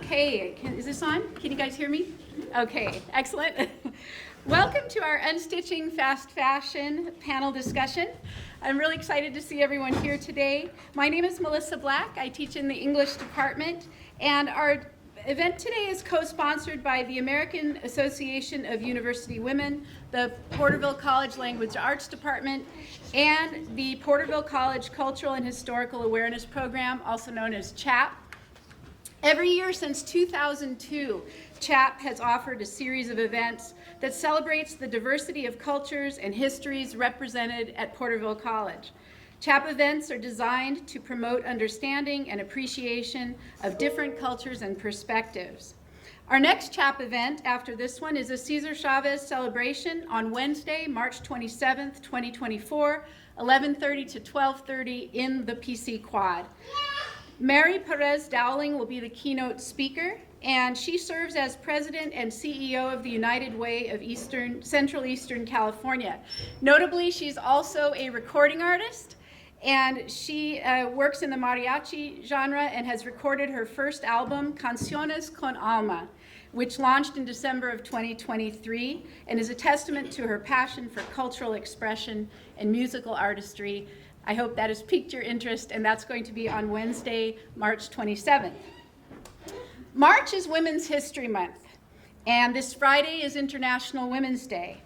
Okay, is this on? Can you guys hear me? Okay, excellent. Welcome to our Unstitching Fast Fashion panel discussion. I'm really excited to see everyone here today. My name is Melissa Black. I teach in the English department, and our event today is co-sponsored by the American Association of University Women, the Porterville College Language Arts Department, and the Porterville College Cultural and Historical Awareness Program, also known as Chap. Every year since 2002, Chap has offered a series of events that celebrates the diversity of cultures and histories represented at Porterville College. Chap events are designed to promote understanding and appreciation of different cultures and perspectives. Our next Chap event after this one is a Cesar Chavez celebration on Wednesday, March 27th, 2024, 11:30 to 12:30 in the PC Quad. Mary Perez Dowling will be the keynote speaker, and she serves as president and CEO of the United Way of Central Eastern California. Notably, she's also a recording artist, and she works in the mariachi genre and has recorded her first album, Canciones con Alma, which launched in December of 2023 and is a testament to her passion for cultural expression and musical artistry. I hope that has piqued your interest, and that's going to be on Wednesday, March 27th. March is Women's History Month, and this Friday is International Women's Day.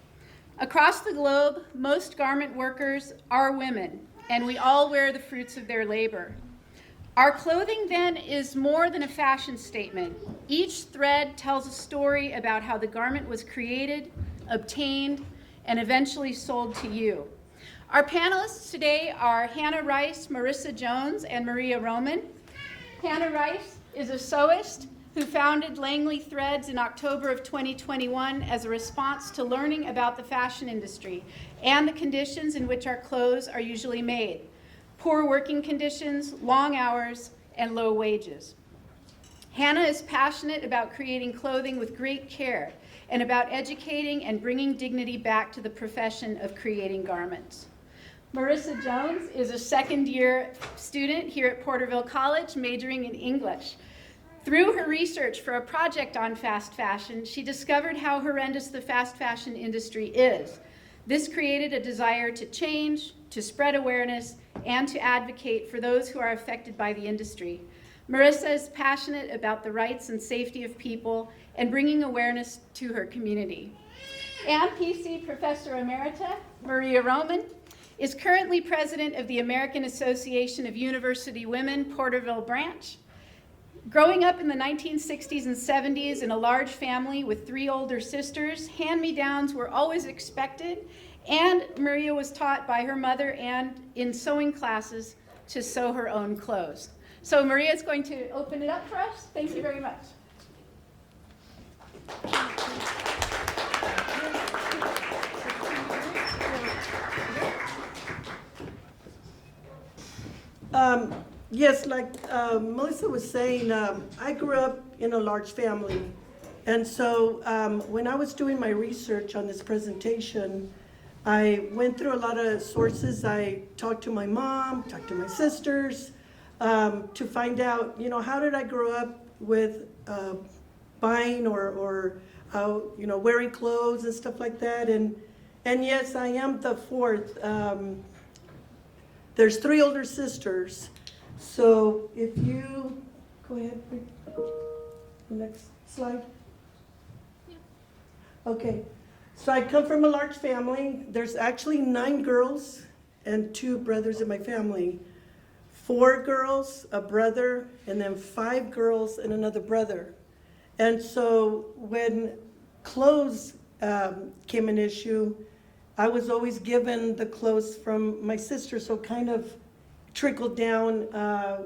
Across the globe, most garment workers are women, and we all wear the fruits of their labor. Our clothing, then, is more than a fashion statement. Each thread tells a story about how the garment was created, obtained, and eventually sold to you. Our panelists today are Hannah Rice, Marissa Jones, and Maria Roman. Hannah Rice is a sewist who founded Langley Threads in October of 2021 as a response to learning about the fashion industry and the conditions in which our clothes are usually made: poor working conditions, long hours, and low wages. Hannah is passionate about creating clothing with great care and about educating and bringing dignity back to the profession of creating garments. Marissa Jones is a second-year student here at Porterville College, majoring in English. Through her research for a project on fast fashion, she discovered how horrendous the fast fashion industry is. This created a desire to change, to spread awareness, and to advocate for those who are affected by the industry. Marissa is passionate about the rights and safety of people and bringing awareness to her community. And PC Professor Emerita Maria Roman is currently president of the American Association of University Women Porterville branch. Growing up in the 1960s and 70s in a large family with 3 older sisters, hand-me-downs were always expected, and Maria was taught by her mother and in sewing classes to sew her own clothes. So Maria is going to open it up for us. Thank you very much. Yes, like Melissa was saying, I grew up in a large family. And so when I was doing my research on this presentation, I went through a lot of sources. I talked to my mom, talked to my sisters, to find out, how did I grow up with buying or wearing clothes and stuff like that. And yes, I am the fourth. There's 3 older sisters. So if you, go ahead, next slide. Okay, so I come from a large family. There's actually 9 girls and 2 brothers in my family. 4 girls, a brother, and then 5 girls and another brother. And so when clothes came an issue, I was always given the clothes from my sister, so kind of trickled down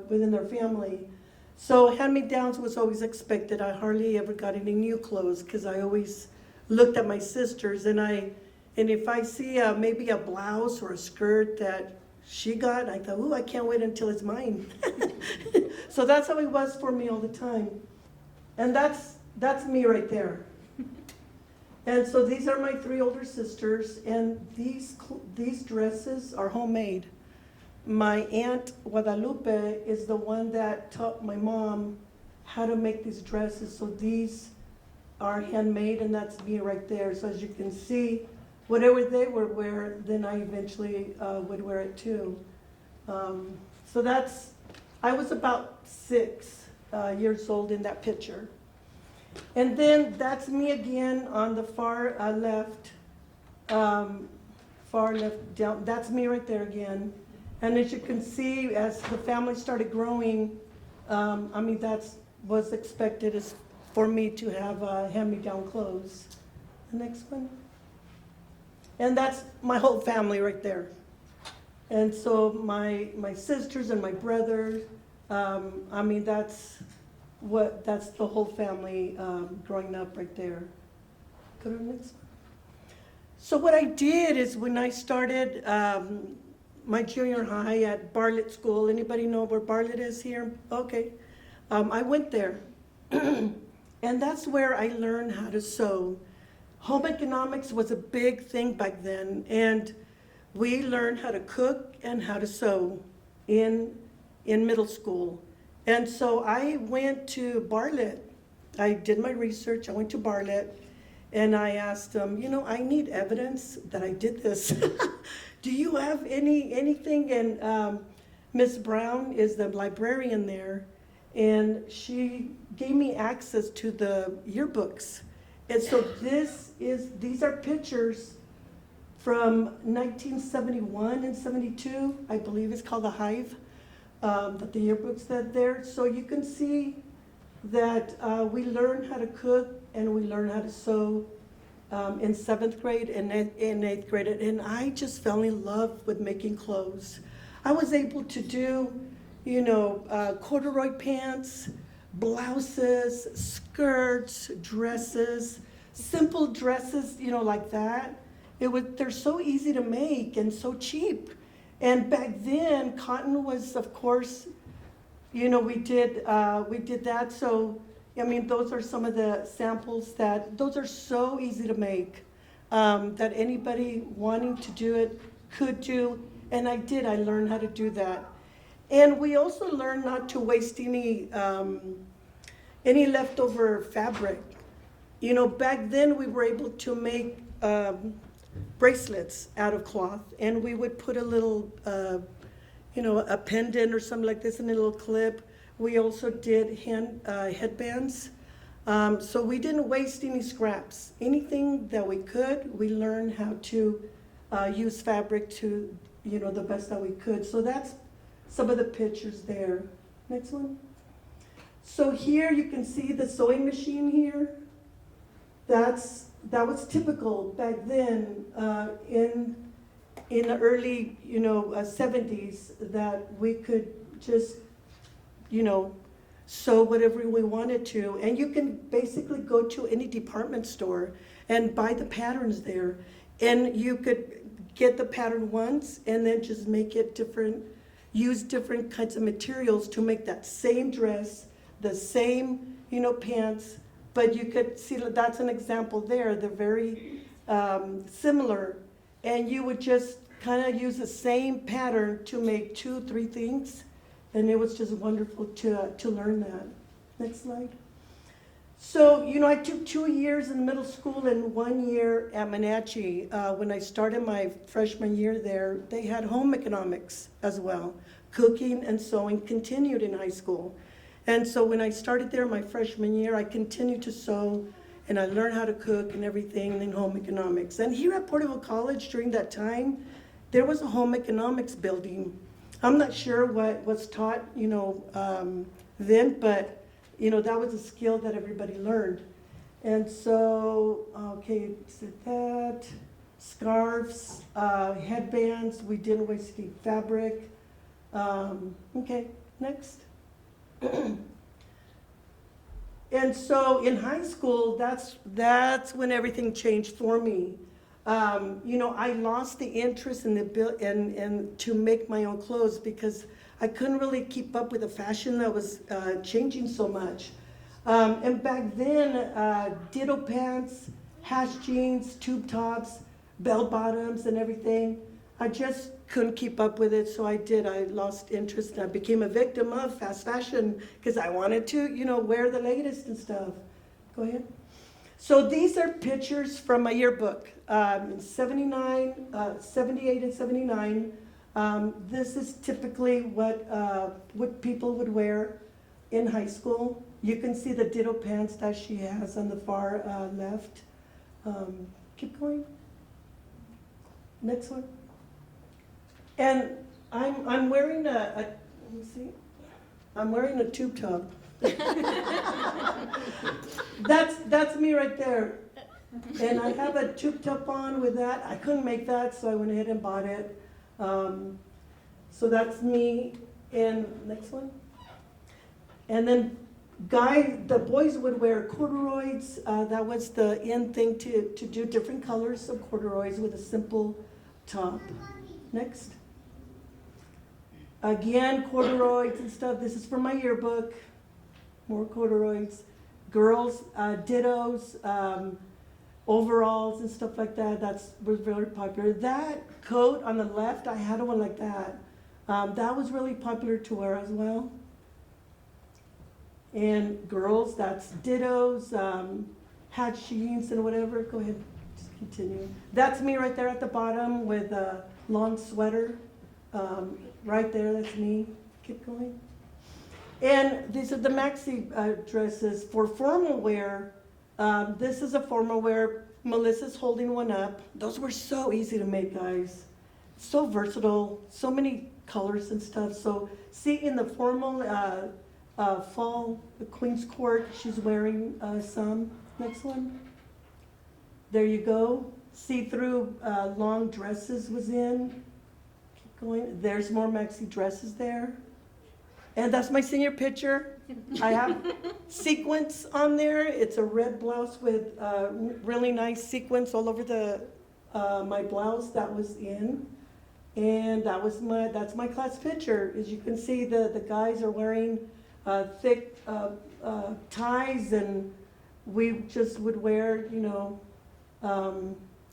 within their family. So hand-me-downs was always expected. I hardly ever got any new clothes because I always looked at my sisters, and if I see maybe a blouse or a skirt that she got, I thought, ooh, I can't wait until it's mine. So that's how it was for me all the time. And that's me right there. And so these are my 3 older sisters, and these dresses are homemade. My aunt Guadalupe is the one that taught my mom how to make these dresses. So these are handmade, and that's me right there. So as you can see, whatever they would wear, then I eventually would wear it too. So that's, I was about 6 years old in that picture. And then that's me again on the far left down. That's me right there again. And as you can see, as the family started growing, I mean, that's was expected is for me to have hand-me-down clothes. The next one. And that's my whole family right there. And so my sisters and my brother, I mean, that's the whole family growing up right there. Go to the next one. So what I did is when I started my junior high at Bartlett School, anybody know where Bartlett is here? Okay. I went there. And that's where I learned how to sew. Home economics was a big thing back then, and we learned how to cook and how to sew in middle school. And so I went to Bartlett. I did my research. I went to Bartlett, and I asked them, you know, I need evidence that I did this. Do you have anything? And Miss Brown is the librarian there, and she gave me access to the yearbooks. And so these are pictures from 1971 and 72, I believe it's called The Hive, that the yearbooks that there. So you can see that we learned how to cook and we learned how to sew in 7th grade and in 8th grade. And I just fell in love with making clothes. I was able to do, you know, corduroy pants, blouses, skirts, dresses, simple dresses, you know, like that. They're so easy to make and so cheap. And back then, cotton was, of course, you know, we did that. So, I mean, those are some of the samples those are so easy to make that anybody wanting to do it could do. And I learned how to do that. And we also learned not to waste any leftover fabric. You know, back then we were able to make bracelets out of cloth, and we would put a little, you know, a pendant or something like this in a little clip. We also did headbands. So we didn't waste any scraps. Anything that we could, we learned how to use fabric to, you know, the best that we could. So that's some of the pictures there. Next one. So here you can see the sewing machine here. That was typical back then in the early, you know, 70s, that we could just, you know, sew whatever we wanted to. And you can basically go to any department store and buy the patterns there. And you could get the pattern once and then just make it different, use different kinds of materials to make that same dress, the same, you know, pants. But you could see that's an example there. They're very similar. And you would just kind of use the same pattern to make 2-3 things. And it was just wonderful to learn that. Next slide. So, you know, I took 2 years in middle school and 1 year at Wenatchee. When I started my freshman year there, they had home economics as well. Cooking and sewing continued in high school. And so when I started there my freshman year, I continued to sew, and I learned how to cook and everything in home economics. And here at Porterville College during that time, there was a home economics building. I'm not sure what was taught, you know, then, but, you know, that was a skill that everybody learned. And so, okay, so that, scarves, headbands, we didn't waste any fabric. Okay, next. And so in high school, that's when everything changed for me. You know, I lost the interest in to make my own clothes because I couldn't really keep up with the fashion that was changing so much. And back then, ditto pants, hash jeans, tube tops, bell bottoms, and everything. I just couldn't keep up with it, so I did. I lost interest, and I became a victim of fast fashion because I wanted to, wear the latest and stuff. Go ahead. So these are pictures from my yearbook, in 78 and 79. This is typically what people would wear in high school. You can see the ditto pants that she has on the far left. Keep going. Next one. And I'm wearing let me see. I'm wearing a tube top. That's me right there. And I have a tube top on with that. I couldn't make that, so I went ahead and bought it. So that's me. And next one. And then the boys would wear corduroys. That was the in thing to do different colors of corduroys with a simple top. Next. Again, corduroys and stuff. This is from my yearbook. More corduroys. Girls, dittos, overalls and stuff like that. Was very popular. That coat on the left, I had one like that. That was really popular to wear as well. And girls, that's dittos, hat sheens and whatever. Go ahead, just continue. That's me right there at the bottom with a long sweater. Right there, that's me. Keep going. And these are the maxi dresses for formal wear. This is a formal wear. Melissa's holding one up. Those were so easy to make, guys. So versatile, so many colors and stuff. So see in the formal fall, the Queen's Court, she's wearing some. Next one. There you go. See-through long dresses was in. Keep going. There's more maxi dresses there. And that's my senior picture. I have sequins on there. It's a red blouse with really nice sequins all over my blouse that was in. And that's my class picture. As you can see, the guys are wearing thick ties, and we just would wear,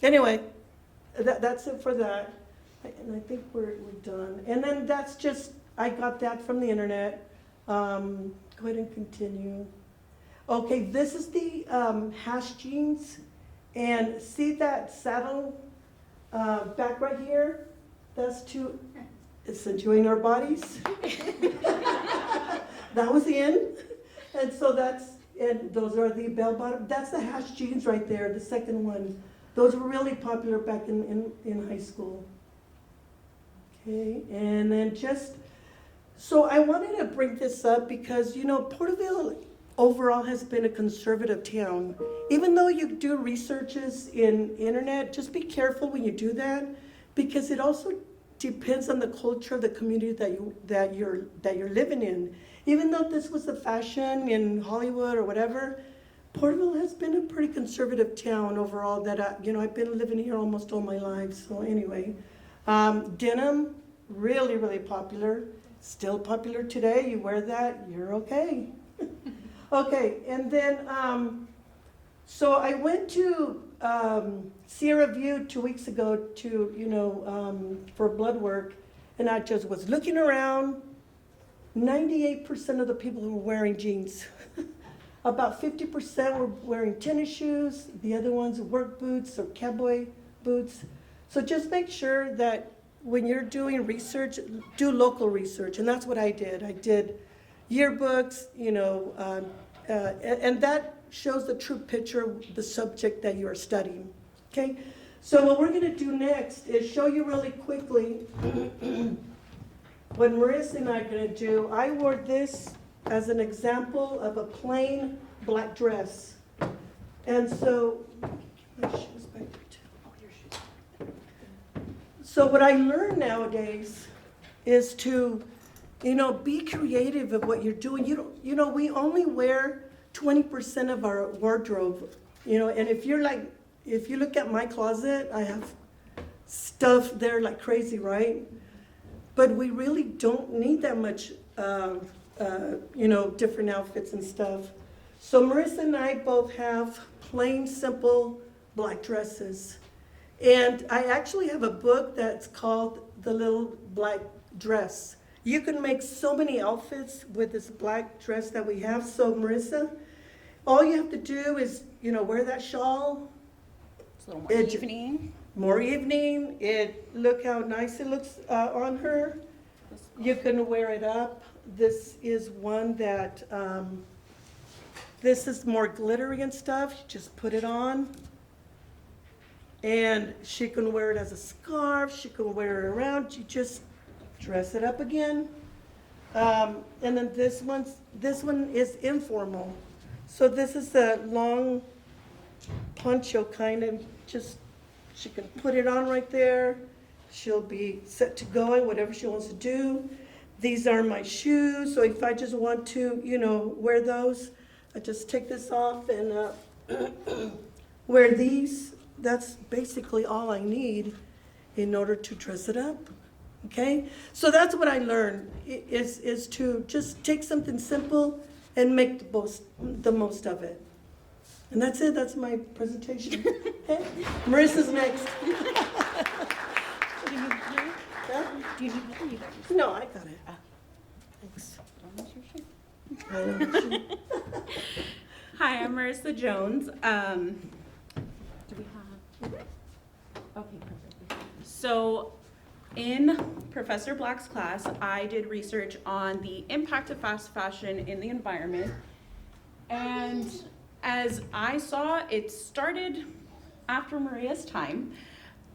anyway, that's it for that. And I think we're done. And then that's just, I got that from the internet. Go ahead and continue. Okay, this is the hash jeans. And see that saddle back right here? That's to accentuating our bodies. That was in. And so those are the bell bottom. That's the hash jeans right there, the second one. Those were really popular back in high school. Okay, and then so I wanted to bring this up because, Porterville overall has been a conservative town. Even though you do researches in internet, just be careful when you do that, because it also depends on the culture of the community that you're living in. Even though this was the fashion in Hollywood or whatever, Porterville has been a pretty conservative town overall. That I've been living here almost all my life. So anyway, denim, really, really popular. Still popular today. You wear that, you're okay. Okay, and then so I went to Sierra View 2 weeks ago for blood work, and I just was looking around. 98% of the people were wearing jeans. About 50% were wearing tennis shoes. The other ones work boots or cowboy boots. So just make sure that when you're doing research, do local research, and that's what I did. I did yearbooks, and that shows the true picture of the subject that you are studying. Okay, so what we're going to do next is show you really quickly what Marissa and I are going to do. I wore this as an example of a plain black dress, and so my shoes back there too. Oh, your shoes. So what I learned nowadays is to, be creative of what you're doing. We only wear 20% of our wardrobe, and if you look at my closet, I have stuff there like crazy, right? But we really don't need that much, different outfits and stuff. So Marissa and I both have plain, simple black dresses. And I actually have a book that's called The Little Black Dress. You can make so many outfits with this black dress that we have. So Marissa, all you have to do is, wear that shawl. It's a little more It- evening. More evening. Look how nice it looks on her. You can wear it up. This is one that, this is more glittery and stuff. You just put it on. And she can wear it as a scarf. She can wear it around. You just dress it up again. And then this one is informal. So this is the long poncho kind of, she can put it on right there. She'll be set to going, whatever she wants to do. These are my shoes, so if I just want to, wear those, I just take this off and wear these. That's basically all I need in order to dress it up, okay? So that's what I learned, is to just take something simple and make the most of it. And that's it, that's my presentation. Okay? Marissa's next. Do you need help? Huh? Do you need help or you got yours? No, I got it. Thanks. Don't miss your shoe. I know. Hi, I'm Marissa Jones. Do we have? Okay, perfect. So in Professor Black's class, I did research on the impact of fast fashion in the environment. And as I saw, it started after Maria's time,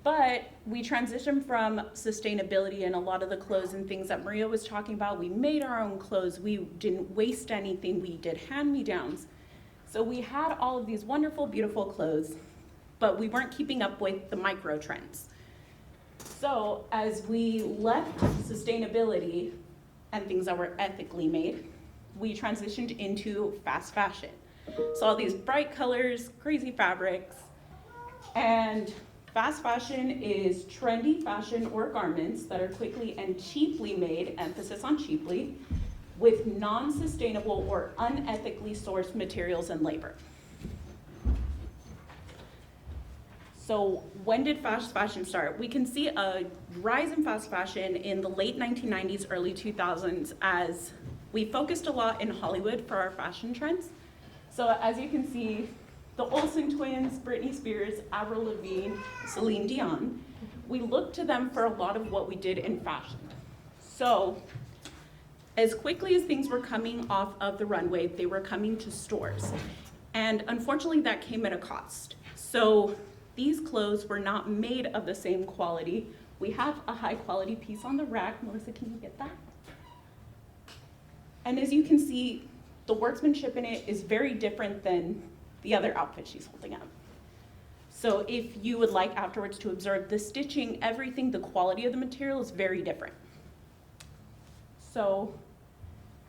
but we transitioned from sustainability and a lot of the clothes and things that Maria was talking about. We made our own clothes. We didn't waste anything. We did hand-me-downs. So we had all of these wonderful, beautiful clothes, but we weren't keeping up with the micro trends. So as we left sustainability and things that were ethically made, we transitioned into fast fashion. So all these bright colors, crazy fabrics, and fast fashion is trendy fashion or garments that are quickly and cheaply made, emphasis on cheaply, with non-sustainable or unethically sourced materials and labor. So when did fast fashion start? We can see a rise in fast fashion in the late 1990s, early 2000s, as we focused a lot in Hollywood for our fashion trends. So as you can see, the Olsen twins, Britney Spears, Avril Lavigne, Celine Dion, we looked to them for a lot of what we did in fashion. So as quickly as things were coming off of the runway, they were coming to stores. And unfortunately, that came at a cost. So these clothes were not made of the same quality. We have a high quality piece on the rack. Melissa, can you get that? And as you can see, the workmanship in it is very different than the other outfit she's holding up. So if you would like afterwards to observe the stitching, everything, the quality of the material is very different. So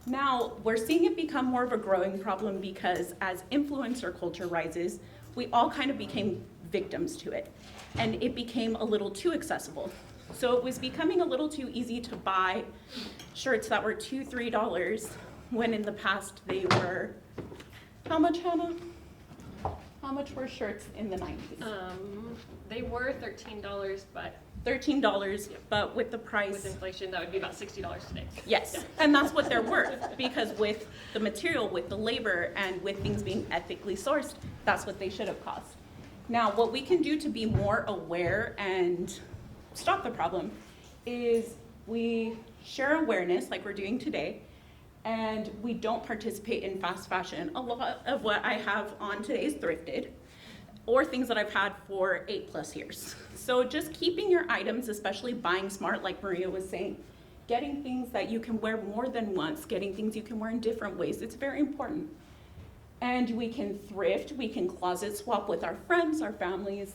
now we're seeing it become more of a growing problem because as influencer culture rises, we all kind of became victims to it. And it became a little too accessible. So it was becoming a little too easy to buy shirts that were $2, $3, when in the past they were, how much, Hannah? How much were shirts in the 90s? They were $13, but $13, but with the price. with inflation, that would be about $60 today. Yes, and that's what they're worth, because with the material, with the labor, and with things being ethically sourced, that's what they should have cost. Now, what we can do to be more aware and stop the problem is we share awareness like we're doing today, and we don't participate in fast fashion. A lot of what I have on today is thrifted, or things that I've had for 8+ years. So just keeping your items, especially buying smart, like Maria was saying, getting things that you can wear more than once, getting things you can wear in different ways, it's very important. And we can thrift, we can closet swap with our friends, our families,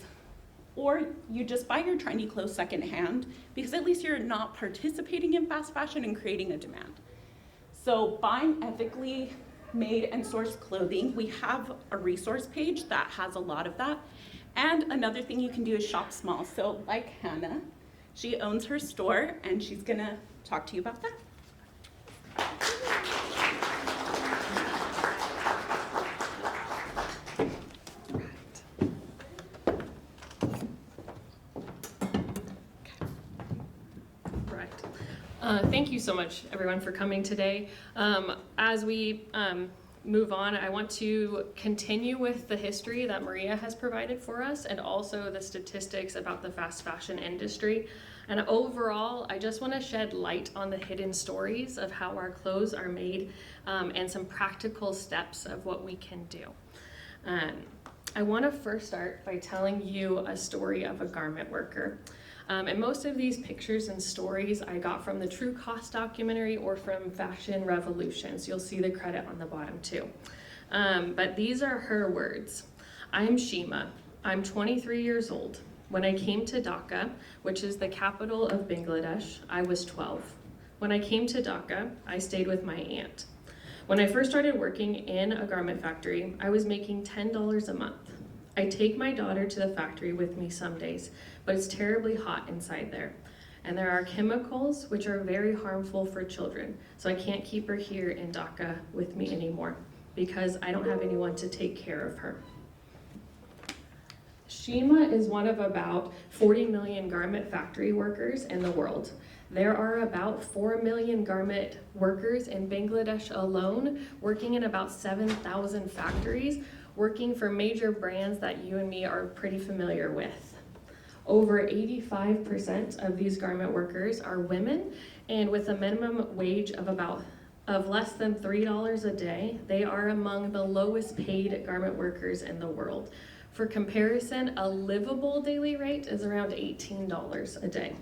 or you just buy your trendy clothes secondhand, because at least you're not participating in fast fashion and creating a demand. So buying ethically made and sourced clothing, we have a resource page that has a lot of that. And another thing you can do is shop small. So like Hannah, she owns her store and she's gonna talk to you about that. Thank you so much, everyone, for coming today. As we move on, I want to continue with the history that Maria has provided for us and also the statistics about the fast fashion industry. And overall, I just want to shed light on the hidden stories of how our clothes are made and some practical steps of what we can do. I want to first start by telling you a story of a garment worker. And most of these pictures and stories I got from the True Cost documentary or from Fashion Revolutions. You'll see the credit on the bottom too. But these are her words. I'm Shima. I'm 23 years old. When I came to Dhaka, which is the capital of Bangladesh, I was 12. When I came to Dhaka, I stayed with my aunt. When I first started working in a garment factory, I was making $10 a month. I take my daughter to the factory with me some days, but it's terribly hot inside there. And there are chemicals which are very harmful for children, so I can't keep her here in Dhaka with me anymore because I don't have anyone to take care of her. Shima is one of about 40 million garment factory workers in the world. There are about 4 million garment workers in Bangladesh alone, working in about 7,000 factories, working for major brands that you and me are pretty familiar with. Over 85% of these garment workers are women, and with a minimum wage of less than $3 a day, they are among the lowest paid garment workers in the world. For comparison, a livable daily rate is around $18 a day.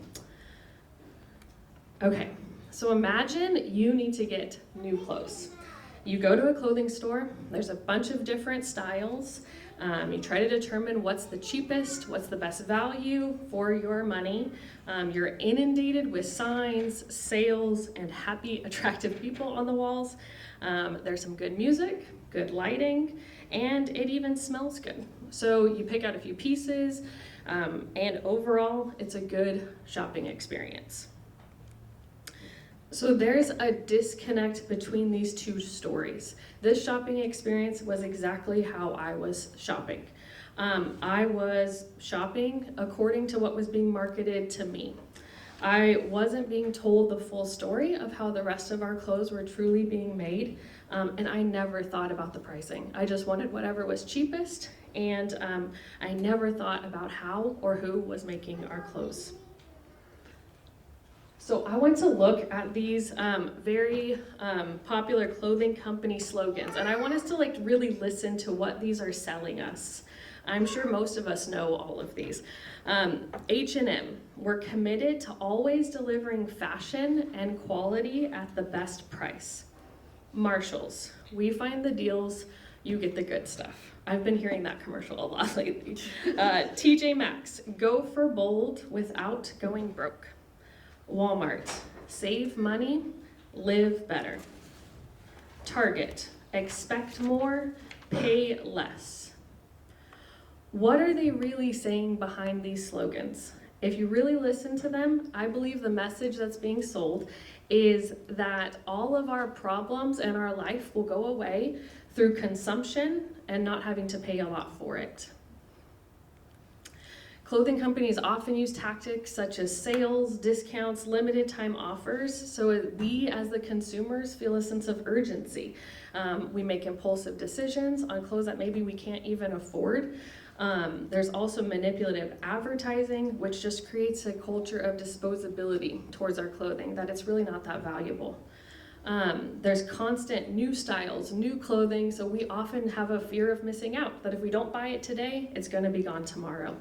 Okay, so imagine you need to get new clothes. You go to a clothing store, there's a bunch of different styles. You try to determine what's the cheapest, what's the best value for your money. You're inundated with signs, sales, and happy, attractive people on the walls. There's some good music, good lighting, and it even smells good. So you pick out a few pieces, and overall, it's a good shopping experience. So there's a disconnect between these two stories. This shopping experience was exactly how I was shopping. I was shopping according to what was being marketed to me. I wasn't being told the full story of how the rest of our clothes were truly being made, and I never thought about the pricing. I just wanted whatever was cheapest, and I never thought about how or who was making our clothes. So I want to look at these very popular clothing company slogans, and I want us to really listen to what these are selling us. I'm sure most of us know all of these. H&M, we're committed to always delivering fashion and quality at the best price. Marshalls, we find the deals, you get the good stuff. I've been hearing that commercial a lot lately. TJ Maxx, go for bold without going broke. Walmart, save money, live better. Target, expect more, pay less. What are they really saying behind these slogans? If you really listen to them, I believe the message that's being sold is that all of our problems in our life will go away through consumption and not having to pay a lot for it. Clothing companies often use tactics such as sales, discounts, limited time offers, so we as the consumers feel a sense of urgency. We make impulsive decisions on clothes that maybe we can't even afford. There's also manipulative advertising, which just creates a culture of disposability towards our clothing, that it's really not that valuable. There's constant new styles, new clothing, so we often have a fear of missing out, that if we don't buy it today, it's gonna be gone tomorrow.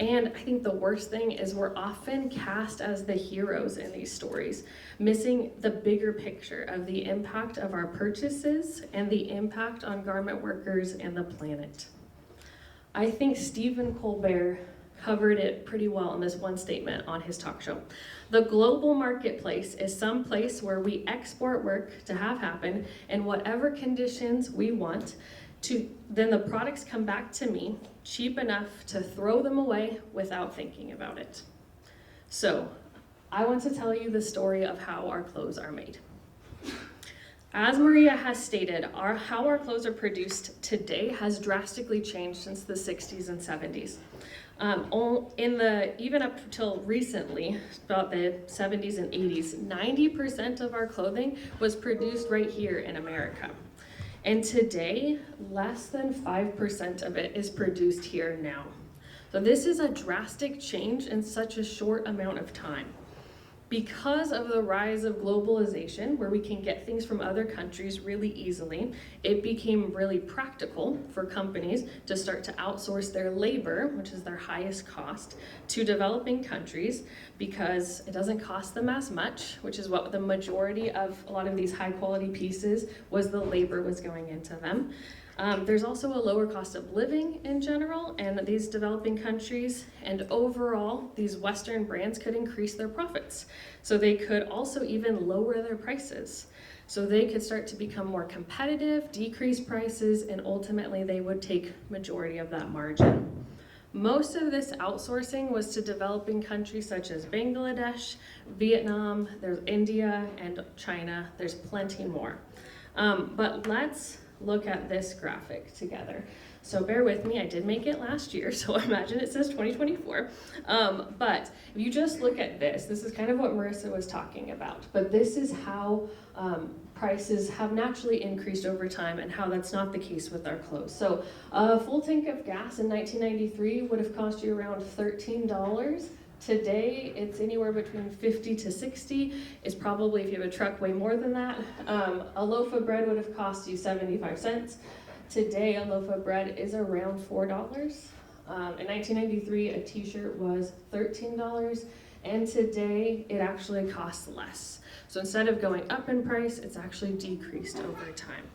And I think the worst thing is we're often cast as the heroes in these stories, missing the bigger picture of the impact of our purchases and the impact on garment workers and the planet. I think Stephen Colbert covered it pretty well in this one statement on his talk show. The global marketplace is some place where we export work to have happen in whatever conditions we want, then the products come back to me cheap enough to throw them away without thinking about it. So I want to tell you the story of how our clothes are made. As Maria has stated, how our clothes are produced today has drastically changed since the 60s and 70s. Even up till recently, about the 70s and 80s, 90% of our clothing was produced right here in America. And today, less than 5% of it is produced here now. So this is a drastic change in such a short amount of time. Because of the rise of globalization, where we can get things from other countries really easily, it became really practical for companies to start to outsource their labor, which is their highest cost, to developing countries because it doesn't cost them as much, which is what the majority of a lot of these high quality pieces was, the labor was going into them. There's also a lower cost of living in general in these developing countries, and overall, these Western brands could increase their profits. So they could also even lower their prices. So they could start to become more competitive, decrease prices, and ultimately they would take majority of that margin. Most of this outsourcing was to developing countries such as Bangladesh, Vietnam, there's India, and China. There's plenty more. But let's look at this graphic together. So bear with me, I did make it last year, so imagine it says 2024. But if you just look at this is kind of what Marissa was talking about. But this is how prices have naturally increased over time and how that's not the case with our clothes. So a full tank of gas in 1993 would have cost you around $13. Today, it's anywhere between 50 to 60. It's probably, if you have a truck, way more than that. A loaf of bread would have cost you 75 cents. Today, a loaf of bread is around $4. In 1993, a t-shirt was $13. And today, it actually costs less. So instead of going up in price, it's actually decreased over time.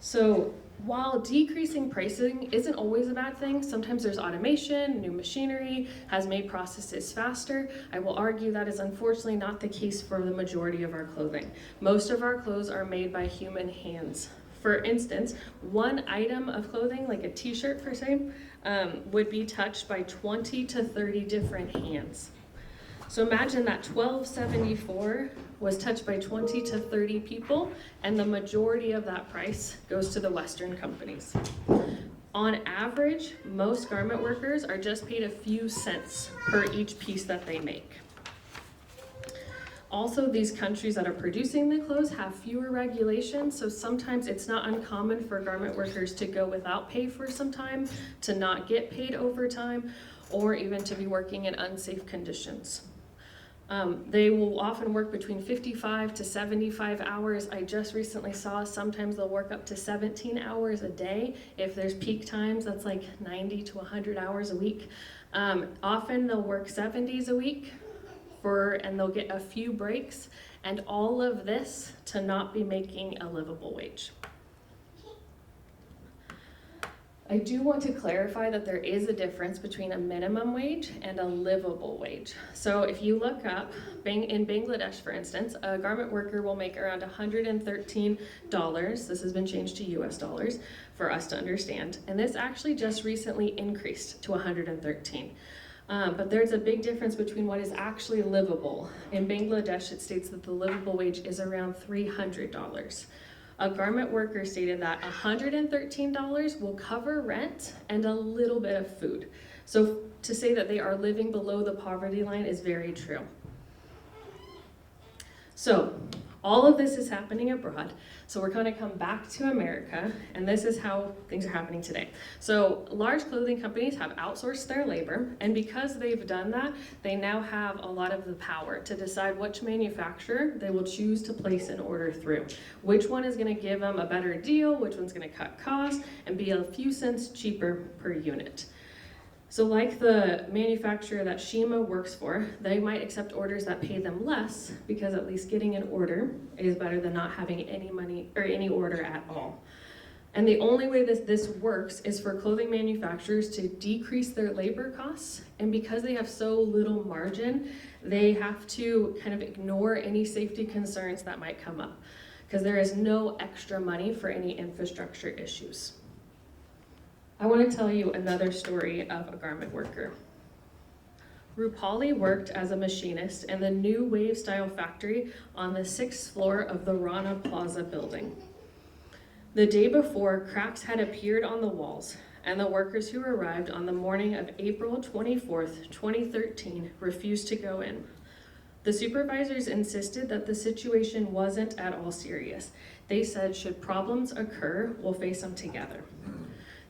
So while decreasing pricing isn't always a bad thing, sometimes there's automation, new machinery has made processes faster. I will argue that is unfortunately not the case for the majority of our clothing. Most of our clothes are made by human hands. For instance, one item of clothing, like a t-shirt for say, would be touched by 20 to 30 different hands. So imagine that 1274 was touched by 20 to 30 people, and the majority of that price goes to the Western companies. On average, most garment workers are just paid a few cents per each piece that they make. Also, these countries that are producing the clothes have fewer regulations, so sometimes it's not uncommon for garment workers to go without pay for some time, to not get paid overtime, or even to be working in unsafe conditions. They will often work between 55 to 75 hours. I just recently saw sometimes they'll work up to 17 hours a day. If there's peak times, that's like 90 to 100 hours a week. Often they'll work 7 days a week and they'll get a few breaks, and all of this to not be making a livable wage. I do want to clarify that there is a difference between a minimum wage and a livable wage. So if you look up, in Bangladesh, for instance, a garment worker will make around $113. This has been changed to US dollars for us to understand. And this actually just recently increased to $113. But there's a big difference between what is actually livable. In Bangladesh, it states that the livable wage is around $300. A garment worker stated that $113 will cover rent and a little bit of food. So to say that they are living below the poverty line is very true. So all of this is happening abroad. So we're going to come back to America, and this is how things are happening today. So large clothing companies have outsourced their labor, and because they've done that, they now have a lot of the power to decide which manufacturer they will choose to place an order through. Which one is going to give them a better deal, which one's going to cut costs, and be a few cents cheaper per unit. So like the manufacturer that Shima works for, they might accept orders that pay them less because at least getting an order is better than not having any money or any order at all. And the only way this works is for clothing manufacturers to decrease their labor costs. And because they have so little margin, they have to kind of ignore any safety concerns that might come up because there is no extra money for any infrastructure issues. I want to tell you another story of a garment worker. Rupali worked as a machinist in the New Wave Style factory on the 6th floor of the Rana Plaza building. The day before, cracks had appeared on the walls, and the workers who arrived on the morning of April 24th, 2013, refused to go in. The supervisors insisted that the situation wasn't at all serious. They said, should problems occur, we'll face them together.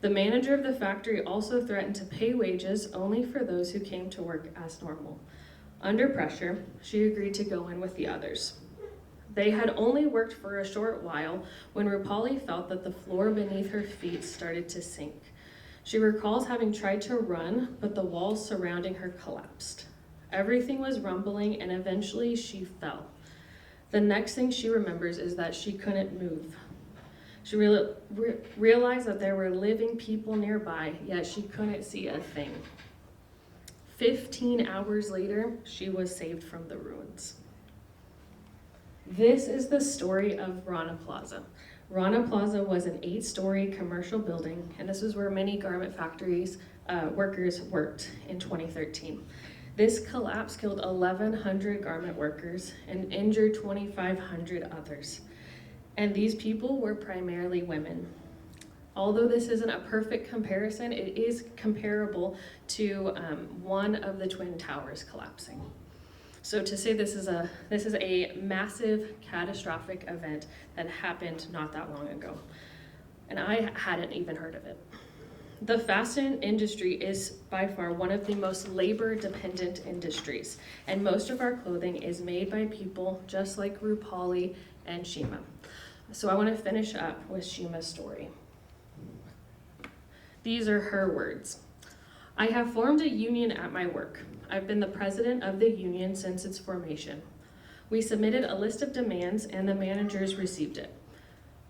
The manager of the factory also threatened to pay wages only for those who came to work as normal. Under pressure, she agreed to go in with the others. They had only worked for a short while when Rupali felt that the floor beneath her feet started to sink. She recalls having tried to run, but the walls surrounding her collapsed. Everything was rumbling, and eventually she fell. The next thing she remembers is that she couldn't move. She realized that there were living people nearby, yet she couldn't see a thing. 15 hours later, she was saved from the ruins. This is the story of Rana Plaza. Rana Plaza was an 8-story commercial building, and this was where many garment factories workers worked in 2013. This collapse killed 1,100 garment workers and injured 2,500 others. And these people were primarily women. Although this isn't a perfect comparison, it is comparable to one of the Twin Towers collapsing. So to say this is a massive, catastrophic event that happened not that long ago. And I hadn't even heard of it. The fashion industry is by far one of the most labor-dependent industries, and most of our clothing is made by people just like Rupali and Shima. So I want to finish up with Shima's story. These are her words. I have formed a union at my work. I've been the president of the union since its formation. We submitted a list of demands and the managers received it.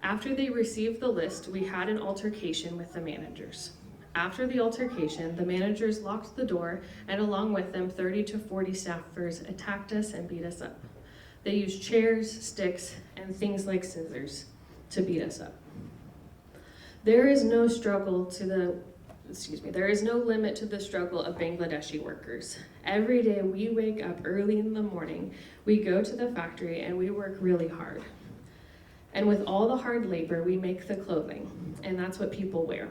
After they received the list, we had an altercation with the managers. After the altercation, the managers locked the door, and along with them, 30 to 40 staffers attacked us and beat us up. They used chairs, sticks, and things like scissors to beat us up. There is no limit to the struggle of Bangladeshi workers. Every day we wake up early in the morning, we go to the factory and we work really hard. And with all the hard labor, we make the clothing, and that's what people wear.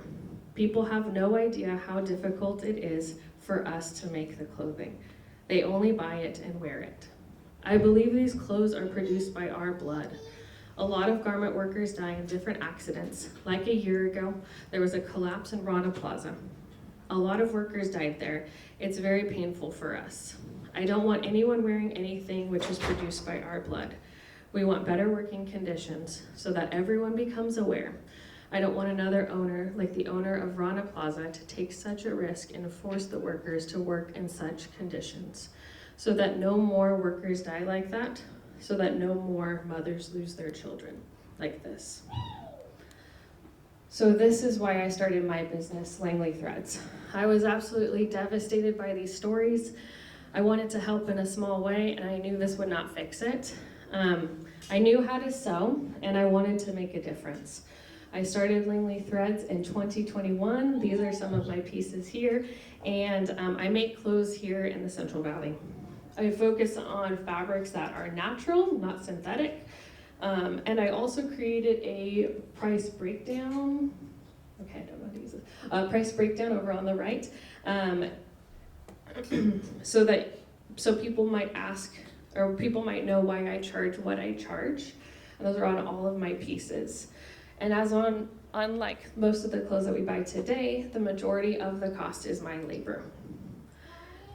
People have no idea how difficult it is for us to make the clothing. They only buy it and wear it. I believe these clothes are produced by our blood. A lot of garment workers die in different accidents. Like a year ago, there was a collapse in Rana Plaza. A lot of workers died there. It's very painful for us. I don't want anyone wearing anything which is produced by our blood. We want better working conditions so that everyone becomes aware. I don't want another owner, like the owner of Rana Plaza, to take such a risk and force the workers to work in such conditions, so that no more workers die like that, so that no more mothers lose their children like this. So this is why I started my business, Langley Threads. I was absolutely devastated by these stories. I wanted to help in a small way, and I knew this would not fix it. I knew how to sew, and I wanted to make a difference. I started Langley Threads in 2021. These are some of my pieces here, and I make clothes here in the Central Valley. I focus on fabrics that are natural, not synthetic, and I also created a price breakdown. Okay, I don't know how to use it. Price breakdown over on the right, so people might ask, or people might know why I charge what I charge. And those are on all of my pieces. And unlike most of the clothes that we buy today, the majority of the cost is my labor.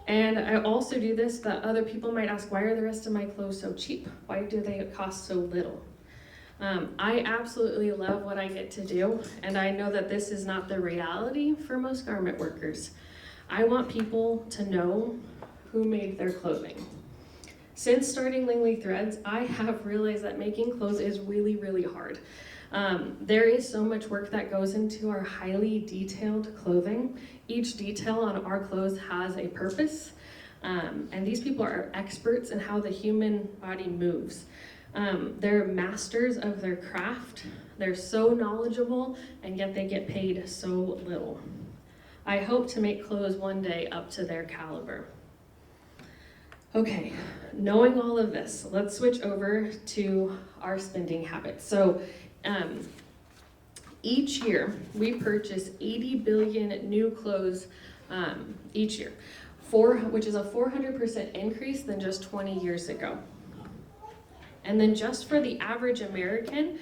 And I also do this that other people might ask, why are the rest of my clothes so cheap? Why do they cost so little? I absolutely love what I get to do, and I know that this is not the reality for most garment workers. I want people to know who made their clothing. Since starting Langley Threads, I have realized that making clothes is really, really hard. There is so much work that goes into our highly detailed clothing. Each detail on our clothes has a purpose, and these people are experts in how the human body moves. They're masters of their craft. They're so knowledgeable, and yet they get paid so little. I hope to make clothes one day up to their caliber. Okay, knowing all of this, let's switch over to our spending habits. So Each year, we purchase 80 billion new clothes each year, which is a 400% increase than just 20 years ago. And then just for the average American,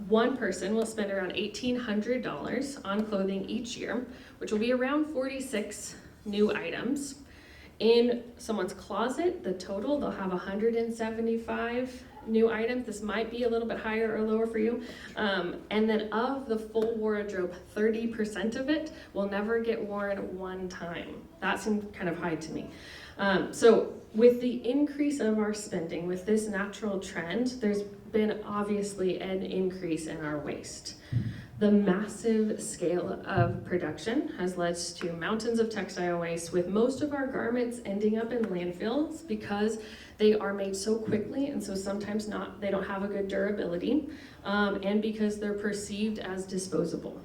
one person will spend around $1,800 on clothing each year, which will be around 46 new items. In someone's closet, the total, they'll have 175 new items. This might be a little bit higher or lower for you. And then of the full wardrobe, 30% of it will never get worn one time. That seemed kind of high to me. So with the increase of our spending, with this natural trend, there's been obviously an increase in our waste. The massive scale of production has led to mountains of textile waste, with most of our garments ending up in landfills because they are made so quickly, and so sometimes they don't have a good durability, and because they're perceived as disposable.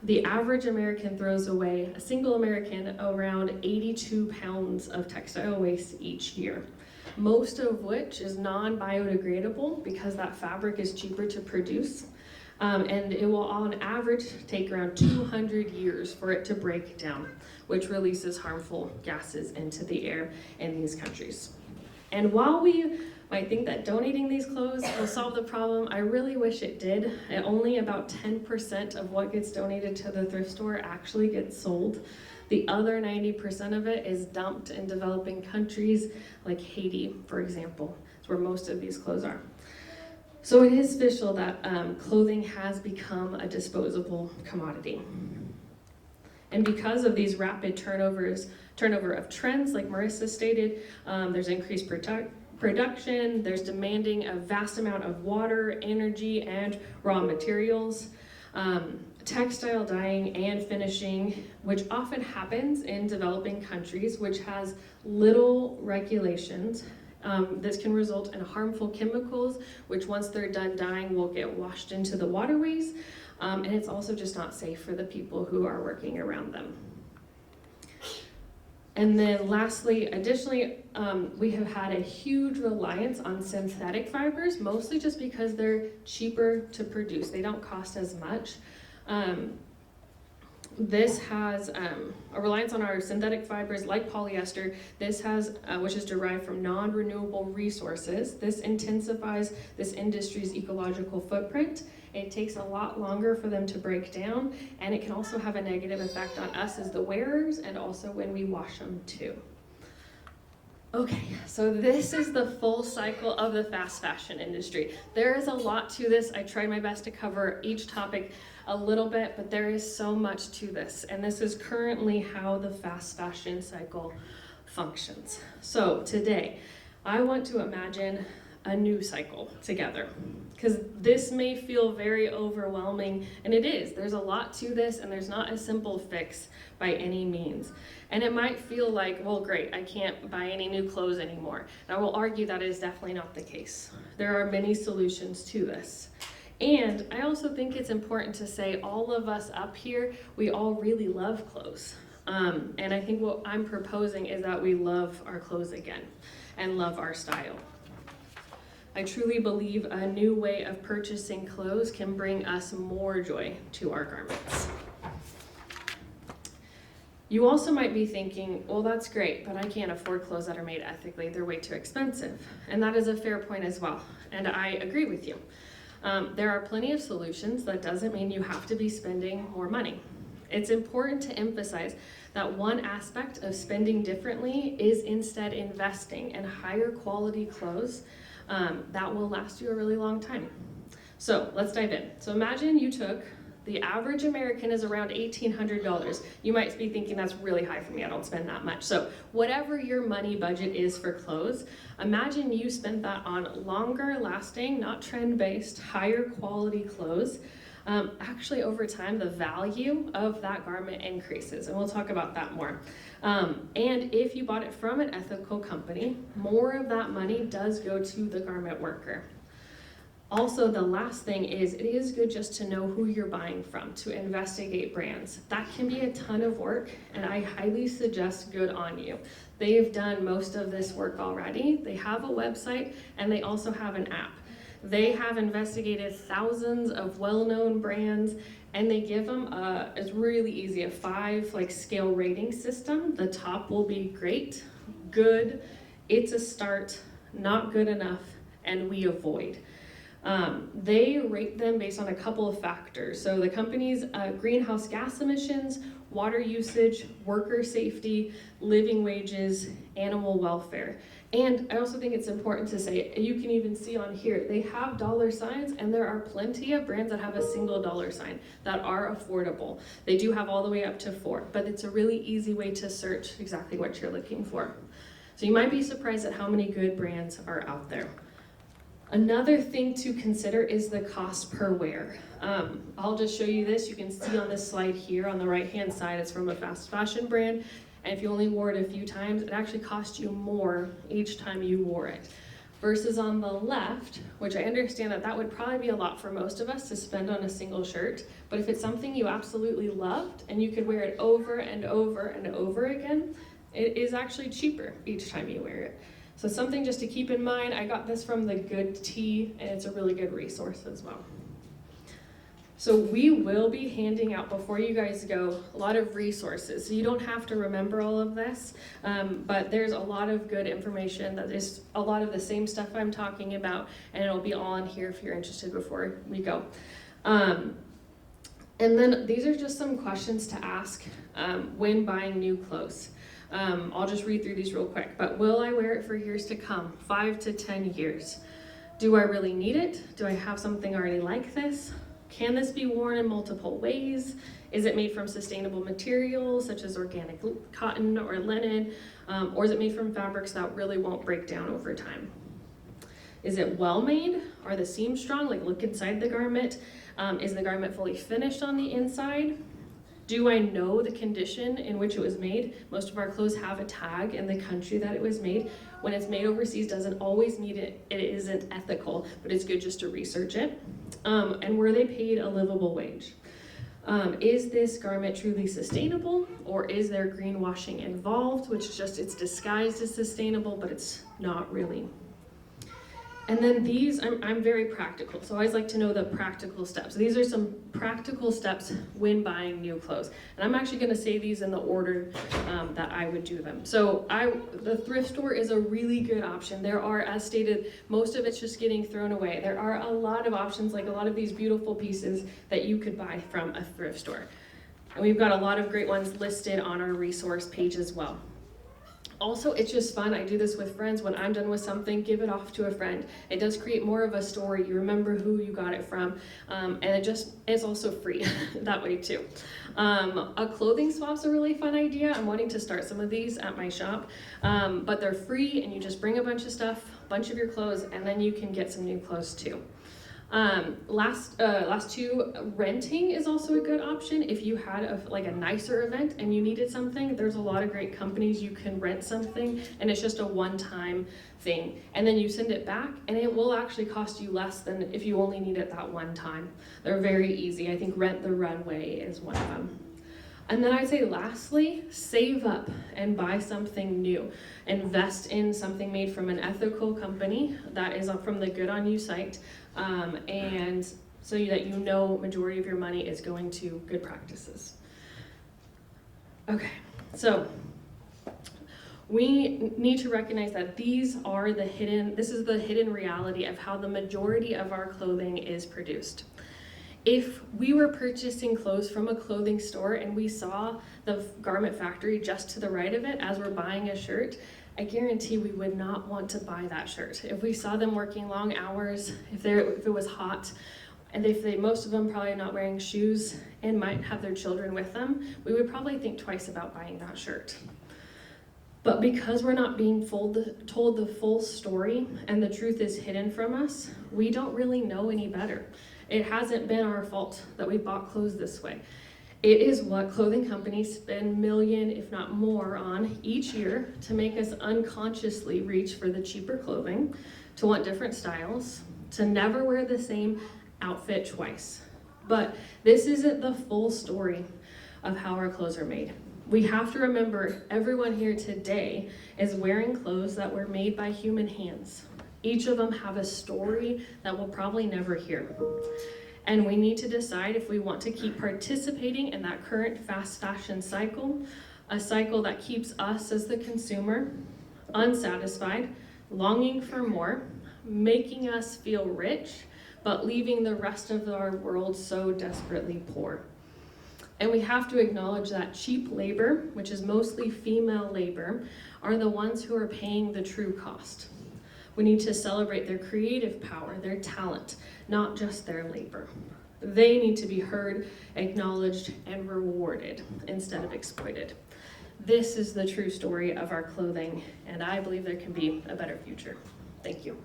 The average American throws away, a single American, around 82 pounds of textile waste each year, most of which is non-biodegradable because that fabric is cheaper to produce. And it will on average take around 200 years for it to break down, which releases harmful gases into the air in these countries. And while we might think that donating these clothes will solve the problem, I really wish it did. And only about 10% of what gets donated to the thrift store actually gets sold. The other 90% of it is dumped in developing countries like Haiti, for example. It's where most of these clothes are. So it is official that clothing has become a disposable commodity. And because of these rapid turnover of trends, like Marissa stated, there's increased production, there's demanding a vast amount of water, energy, and raw materials. Textile dyeing and finishing, which often happens in developing countries, which has little regulations. This can result in harmful chemicals, which once they're done dyeing will get washed into the waterways, and it's also just not safe for the people who are working around them. And then lastly, additionally, we have had a huge reliance on synthetic fibers, mostly just because they're cheaper to produce. They don't cost as much. This has a reliance on our synthetic fibers like polyester. This has, which is derived from non-renewable resources. This intensifies this industry's ecological footprint. It takes a lot longer for them to break down, and it can also have a negative effect on us as the wearers and also when we wash them too. Okay, so this is the full cycle of the fast fashion industry. There is a lot to this. I tried my best to cover each topic a little bit, but there is so much to this, and this is currently how the fast fashion cycle functions. So today, I want to imagine a new cycle together, because this may feel very overwhelming, and it is. There's a lot to this, and there's not a simple fix by any means. And it might feel like, well, great, I can't buy any new clothes anymore. And I will argue that is definitely not the case. There are many solutions to this. And I also think it's important to say all of us up here, we all really love clothes. And I think what I'm proposing is that we love our clothes again and love our style. I truly believe a new way of purchasing clothes can bring us more joy to our garments. You also might be thinking, well, that's great, but I can't afford clothes that are made ethically. They're way too expensive. And that is a fair point as well. And I agree with you. There are plenty of solutions. That doesn't mean you have to be spending more money. It's important to emphasize that one aspect of spending differently is instead investing in higher quality clothes that will last you a really long time. So let's dive in. So imagine you took, the average American is around $1,800. You might be thinking that's really high for me, I don't spend that much. So whatever your money budget is for clothes, imagine you spent that on longer lasting, not trend-based, higher quality clothes. Actually, over time, the value of that garment increases, and we'll talk about that more. And if you bought it from an ethical company, more of that money does go to the garment worker. Also, the last thing is, it is good just to know who you're buying from, to investigate brands. That can be a ton of work, and I highly suggest Good On You. They've done most of this work already. They have a website, and they also have an app. They have investigated thousands of well-known brands, and they give them it's really easy, a 5 scale rating system. The top will be great, good, it's a start, not good enough, and we avoid. They rate them based on a couple of factors. So the company's greenhouse gas emissions, water usage, worker safety, living wages, animal welfare. And I also think it's important to say, you can even see on here, they have dollar signs, and there are plenty of brands that have a single dollar sign that are affordable. They do have all the way up to 4, but it's a really easy way to search exactly what you're looking for. So you might be surprised at how many good brands are out there. Another thing to consider is the cost per wear. I'll just show you this. You can see on this slide here on the right-hand side, it's from a fast fashion brand. And if you only wore it a few times, it actually cost you more each time you wore it. Versus on the left, which I understand that would probably be a lot for most of us to spend on a single shirt. But if it's something you absolutely loved and you could wear it over and over and over again, it is actually cheaper each time you wear it. So something just to keep in mind. I got this from the Good Tea, and it's a really good resource as well. So we will be handing out, before you guys go, a lot of resources. So you don't have to remember all of this, but there's a lot of good information that is a lot of the same stuff I'm talking about, and it'll be all in here if you're interested before we go. And then these are just some questions to ask when buying new clothes. I'll just read through these real quick, but will I wear it for years to come? 5 to 10 years. Do I really need it? Do I have something already like this? Can this be worn in multiple ways? Is it made from sustainable materials such as organic cotton or linen? Or is it made from fabrics that really won't break down over time? Is it well made? Are the seams strong? Look inside the garment. Is the garment fully finished on the inside? Do I know the condition in which it was made? Most of our clothes have a tag in the country that it was made. When it's made overseas, doesn't always mean it isn't ethical, but it's good just to research it. And were they paid a livable wage? Is this garment truly sustainable, or is there greenwashing involved, which is just it's disguised as sustainable, but it's not really? And then these, I'm very practical, so I always like to know the practical steps. These are some practical steps when buying new clothes. And I'm actually gonna say these in the order that I would do them. So the thrift store is a really good option. There are, as stated, most of it's just getting thrown away. There are a lot of options, like a lot of these beautiful pieces that you could buy from a thrift store. And we've got a lot of great ones listed on our resource page as well. Also, it's just fun. I do this with friends. When I'm done with something, give it off to a friend. It does create more of a story. You remember who you got it from. And it's also free that way too. A clothing swap's a really fun idea. I'm wanting to start some of these at my shop. But they're free, and you just bring a bunch of stuff, a bunch of your clothes, and then you can get some new clothes too. Last two, renting is also a good option. If you had a nicer event and you needed something, there's a lot of great companies you can rent something, and it's just a one-time thing. And then you send it back, and it will actually cost you less than if you only need it that one time. They're very easy. I think Rent the Runway is one of them. And then I'd say lastly, save up and buy something new. Invest in something made from an ethical company that is from the Good On You site. And so that you know majority of your money is going to good practices. Okay, so we need to recognize that this is the hidden reality of how the majority of our clothing is produced. If we were purchasing clothes from a clothing store and we saw the garment factory just to the right of it as we're buying a shirt, I guarantee we would not want to buy that shirt. If we saw them working long hours, if it was hot, and most of them probably not wearing shoes and might have their children with them, we would probably think twice about buying that shirt. But because we're not being told the full story and the truth is hidden from us, we don't really know any better. It hasn't been our fault that we bought clothes this way. It is what clothing companies spend million, if not more, on each year to make us unconsciously reach for the cheaper clothing, to want different styles, to never wear the same outfit twice. But this isn't the full story of how our clothes are made. We have to remember everyone here today is wearing clothes that were made by human hands Each of them have a story that we'll probably never hear. And we need to decide if we want to keep participating in that current fast fashion cycle, a cycle that keeps us as the consumer unsatisfied, longing for more, making us feel rich, but leaving the rest of our world so desperately poor. And we have to acknowledge that cheap labor, which is mostly female labor, are the ones who are paying the true cost. We need to celebrate their creative power, their talent, not just their labor. They need to be heard, acknowledged, and rewarded instead of exploited. This is the true story of our clothing, and I believe there can be a better future. Thank you.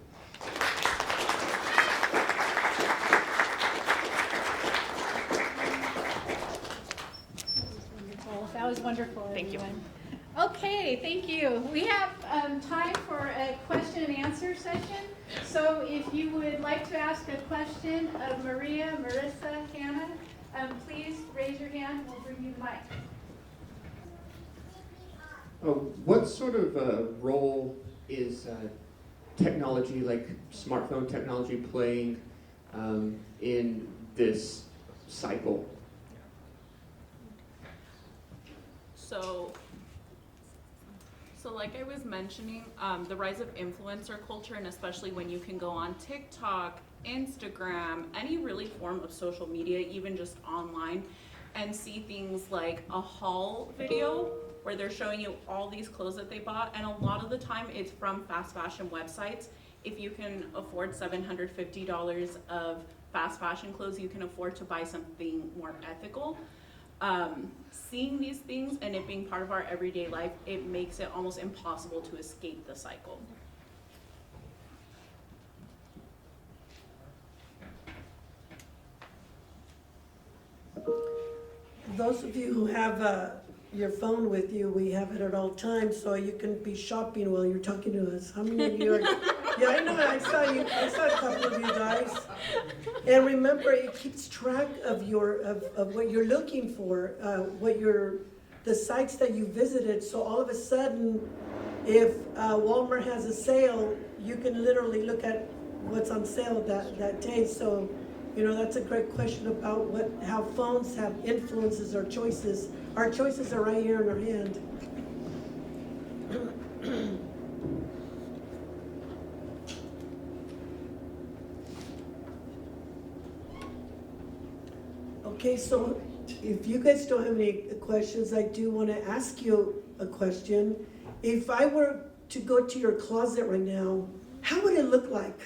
Wonderful. That was wonderful. Thank you. Everyone. Okay, thank you. We have time for a question and answer session. So if you would like to ask a question of Maria, Marissa, Hannah, please raise your hand. We'll bring you the mic. What sort of role is technology, like smartphone technology, playing in this cycle? So like I was mentioning, the rise of influencer culture, and especially when you can go on TikTok, Instagram, any really form of social media, even just online, and see things like a haul video where they're showing you all these clothes that they bought, and a lot of the time it's from fast fashion websites. If you can afford $750 of fast fashion clothes, you can afford to buy something more ethical. Seeing these things and it being part of our everyday life, it makes it almost impossible to escape the cycle. Those of you who have your phone with you, we have it at all times, so you can be shopping while you're talking to us. How many of you are? Yeah, I know. I saw you. I saw a couple of you guys. And remember, it keeps track of what you're looking for, the sites that you visited. So all of a sudden, if Walmart has a sale, you can literally look at what's on sale that day. So, you know, that's a great question about how phones have influences our choices. Our choices are right here in our hand. Okay, so if you guys don't have any questions, I do want to ask you a question. If I were to go to your closet right now, how would it look like?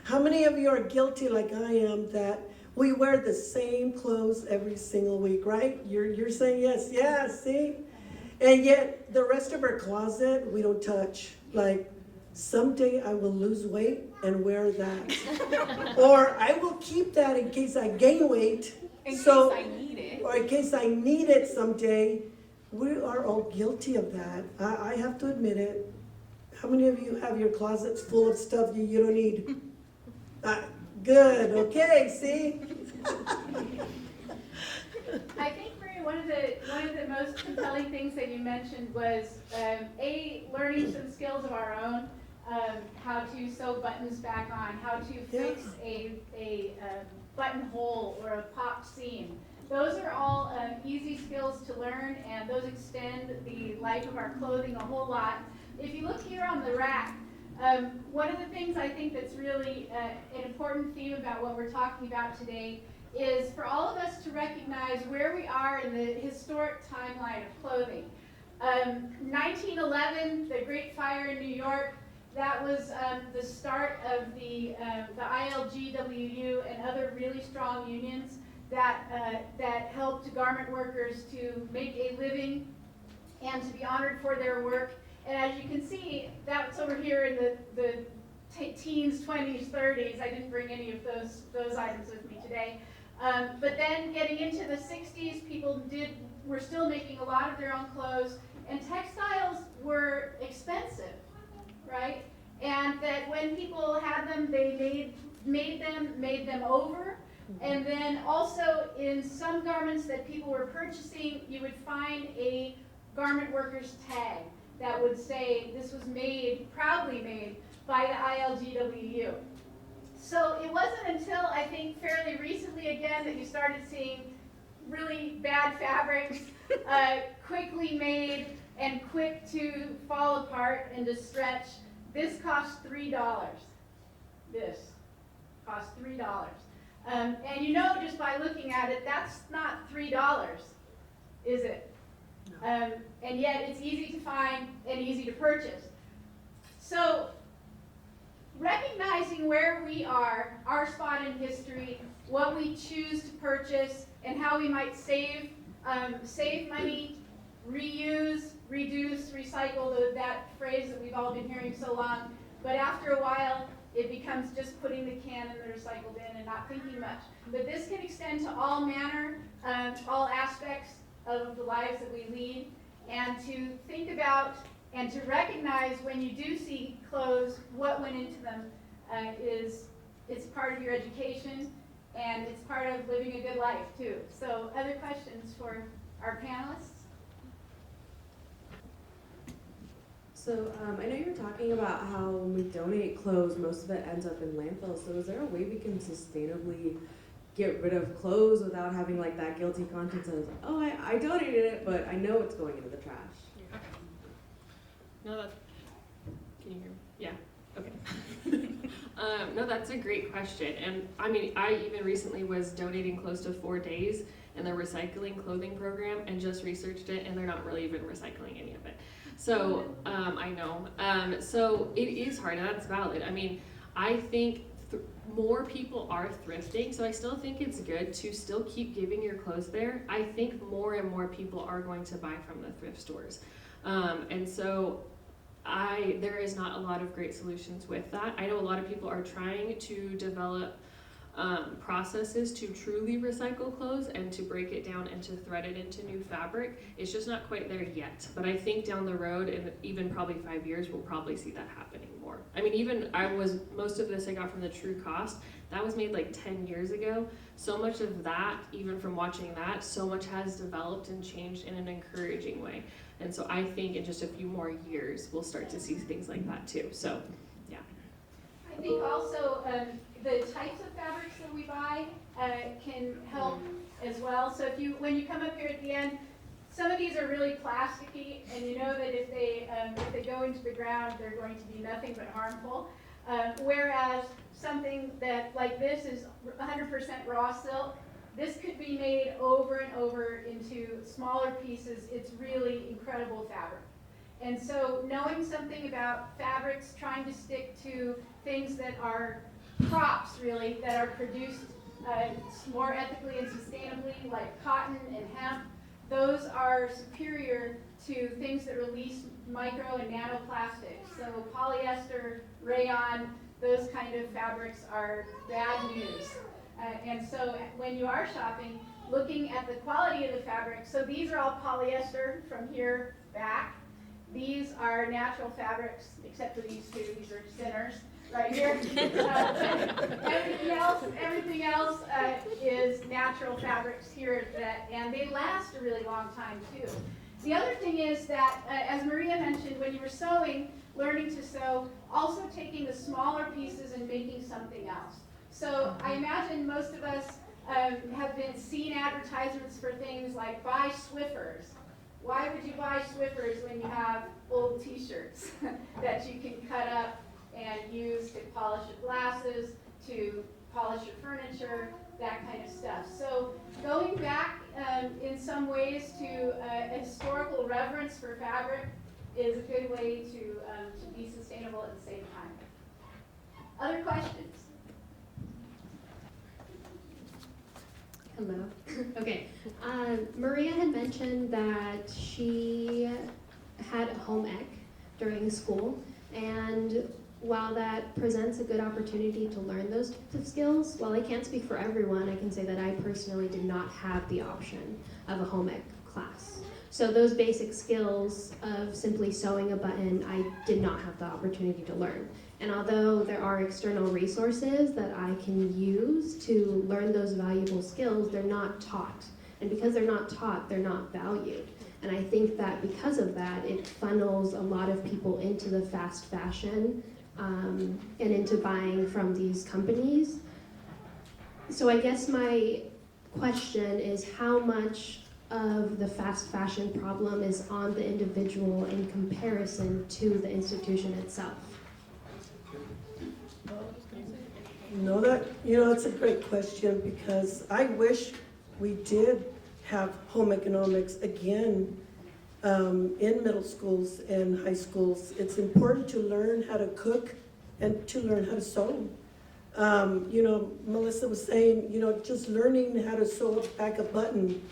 How many of you are guilty like I am that we wear the same clothes every single week, right? You're saying yes, yeah, see? And yet the rest of our closet, we don't touch. Like, someday I will lose weight and wear that. Or I will keep that in case I gain weight. In case I need it. Or in case I need it someday. We are all guilty of that. I have to admit it. How many of you have your closets full of stuff you don't need? Good, okay, see? I think, Maria, one of the most compelling things that you mentioned was learning some skills of our own, how to sew buttons back on, how to fix a buttonhole or a popped seam. Those are all easy skills to learn, and those extend the life of our clothing a whole lot. If you look here on the rack, one of the things I think that's really an important theme about what we're talking about today is for all of us to recognize where we are in the historic timeline of clothing. 1911, the Great Fire in New York, that was the start of the ILGWU and other really strong unions that helped garment workers to make a living and to be honored for their work. And as you can see, that's over here in the teens, 20s, 30s. I didn't bring any of those items with me today. But then getting into the 60s, people were still making a lot of their own clothes, and textiles were expensive, right? And that when people had them, they made them over. And then also in some garments that people were purchasing, you would find a garment worker's tag. that would say this was made, proudly made, by the ILGWU. So it wasn't until, I think, fairly recently again that you started seeing really bad fabrics, quickly made and quick to fall apart and to stretch. This costs $3. This costs $3. And you know just by looking at it, that's not $3, is it? No. And yet it's easy to find and easy to purchase. So recognizing where we are, our spot in history, what we choose to purchase, and how we might save money, reuse, reduce, recycle, that phrase that we've all been hearing so long. But after a while, it becomes just putting the can in the recycle bin and not thinking much. But this can extend to all manner, all aspects of the lives that we lead, and to think about and to recognize when you do see clothes, what went into them it's part of your education, and it's part of living a good life too. So other questions for our panelists? So I know you were talking about how when we donate clothes, most of it ends up in landfills. So is there a way we can sustainably get rid of clothes without having like that guilty conscience of, oh, I donated it, but I know it's going into the trash? No, that's, can you hear me? Yeah, okay. No, that's a great question. And I mean, I even recently was donating close to 4 days in the recycling clothing program and just researched it, and they're not really even recycling any of it. So, I know. So it is hard, and that's valid. I mean, I think more people are thrifting, so I still think it's good to still keep giving your clothes there. I think more and more people are going to buy from the thrift stores. And so there is not a lot of great solutions with that. I know a lot of people are trying to develop processes to truly recycle clothes and to break it down and to thread it into new fabric. It's just not quite there yet. But I think down the road, and even probably 5 years, we'll probably see that happening more. I mean, most of this I got from the True Cost. That was made like 10 years ago. So much of that, even from watching that, so much has developed and changed in an encouraging way. And so I think in just a few more years, we'll start to see things like that too. So, yeah. I think also the types of fabrics that we buy can help as well. So when you come up here at the end, some of these are really plasticky, and you know that if they go into the ground, they're going to be nothing but harmful. Whereas something that like this is 100% raw silk. This could be made over and over into smaller pieces. It's really incredible fabric. And so knowing something about fabrics, trying to stick to things that are crops really, that are produced more ethically and sustainably, like cotton and hemp, those are superior to things that release micro and nanoplastics. So polyester, rayon, those kind of fabrics are bad news. And so when you are shopping, looking at the quality of the fabric, so these are all polyester from here back. These are natural fabrics, except for these two. These are sinners right here. Everything else is natural fabrics here, and they last a really long time too. The other thing is that, as Maria mentioned, when you were sewing, learning to sew, also taking the smaller pieces and making something else. So I imagine most of us have seen advertisements for things like buy Swiffers. Why would you buy Swiffers when you have old t-shirts that you can cut up and use to polish your glasses, to polish your furniture, that kind of stuff. So going back in some ways to a historical reverence for fabric is a good way to be sustainable at the same time. Other questions? Hello. Okay. Maria had mentioned that she had a home ec during school, and while that presents a good opportunity to learn those types of skills, while I can't speak for everyone, I can say that I personally did not have the option of a home ec class. So those basic skills of simply sewing a button, I did not have the opportunity to learn. And although there are external resources that I can use to learn those valuable skills, they're not taught. And because they're not taught, they're not valued. And I think that because of that, it funnels a lot of people into the fast fashion and into buying from these companies. So I guess my question is, how much of the fast fashion problem is on the individual in comparison to the institution itself? It's a great question, because I wish we did have home economics again in middle schools and high schools. It's important to learn how to cook and to learn how to sew. Melissa was saying, just learning how to sew back a button,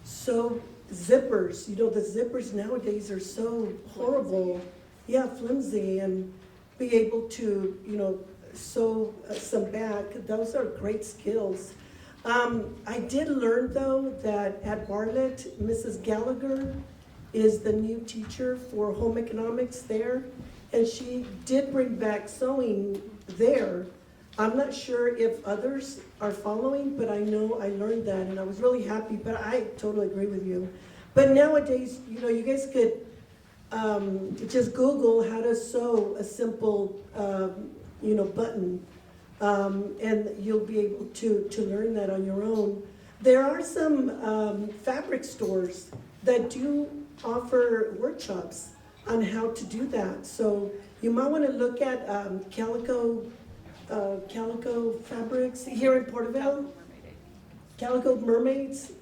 sew zippers. The zippers nowadays are so horrible. Yeah, flimsy, and be able to, sew some back. Those are great skills. I did learn, though, that at Bartlett, Mrs. Gallagher is the new teacher for home economics there, and she did bring back sewing there. I'm not sure if others are following, but I know I learned that, and I was really happy, but I totally agree with you. But nowadays, you guys could just Google how to sew a simple, button, and you'll be able to learn that on your own. There are some fabric stores that do offer workshops on how to do that. So you might want to look at Calico Fabrics here in Porterville. Calico Mermaids.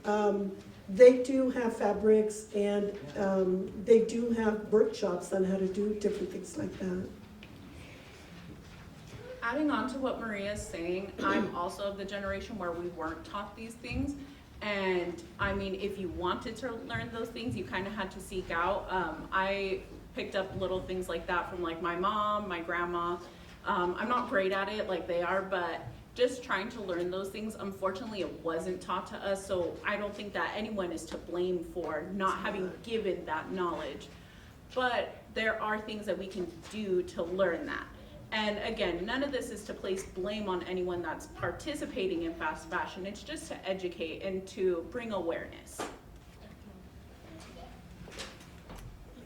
They do have fabrics, and they do have workshops on how to do different things like that. Adding on to what Maria's saying, I'm also of the generation where we weren't taught these things. And I mean, if you wanted to learn those things, you kind of had to seek out. I picked up little things like that from like my mom, my grandma. I'm not great at it like they are, but just trying to learn those things, unfortunately, it wasn't taught to us. So I don't think that anyone is to blame for not having given that knowledge. But there are things that we can do to learn that. And again, none of this is to place blame on anyone that's participating in fast fashion. It's just to educate and to bring awareness.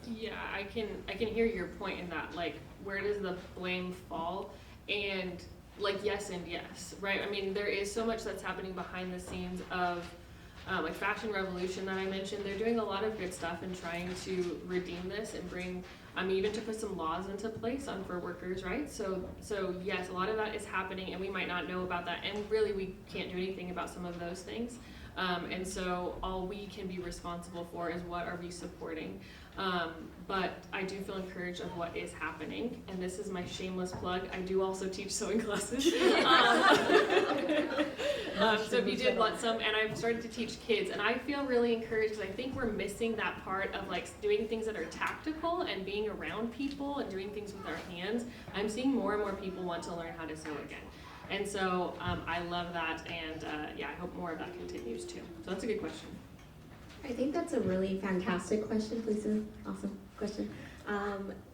Yeah, I can hear your point in that, like, where does the blame fall? And like, yes and yes, right? I mean, there is so much that's happening behind the scenes of like Fashion Revolution that I mentioned. They're doing a lot of good stuff and trying to redeem this and bring, even to put some laws into place for workers, right? So yes, a lot of that is happening, and we might not know about that, and really we can't do anything about some of those things. And so all we can be responsible for is what are we supporting. But I do feel encouraged of what is happening, and this is my shameless plug. I do also teach sewing classes. So if you did want some, and I've started to teach kids, and I feel really encouraged because I think we're missing that part of like doing things that are tactical and being around people and doing things with our hands. I'm seeing more and more people want to learn how to sew again. And so I love that, and I hope more of that continues too. So that's a good question. I think that's a really fantastic question, Lisa. Awesome question.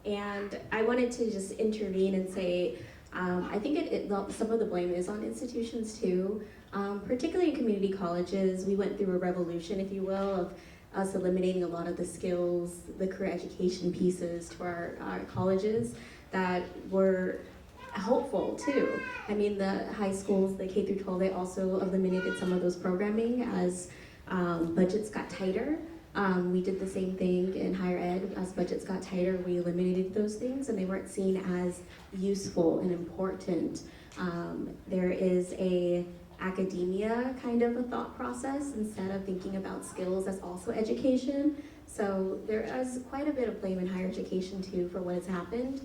And I wanted to just intervene and say, I think some of the blame is on institutions too, particularly in community colleges. We went through a revolution, if you will, of us eliminating a lot of the skills, the career education pieces to our colleges that were helpful too. I mean, the high schools, the K through 12, they also eliminated some of those programming as budgets got tighter. We did the same thing in higher ed. As budgets got tighter, we eliminated those things, and they weren't seen as useful and important. There is a academia kind of a thought process instead of thinking about skills as also education. So there is quite a bit of blame in higher education too for what has happened.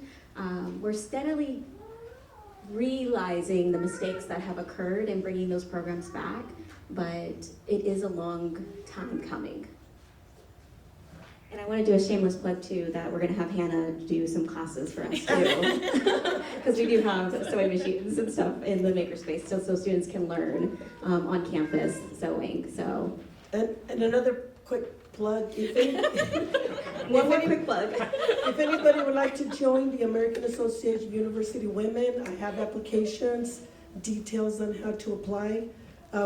We're steadily realizing the mistakes that have occurred and bringing those programs back, but it is a long time coming. And I want to do a shameless plug too that we're going to have Hannah do some classes for us too, because we do have sewing machines and stuff in the makerspace, so students can learn on campus sewing. So, and another quick plug. One more quick plug. If anybody would like to join the American Association of University Women, I have applications, details on how to apply.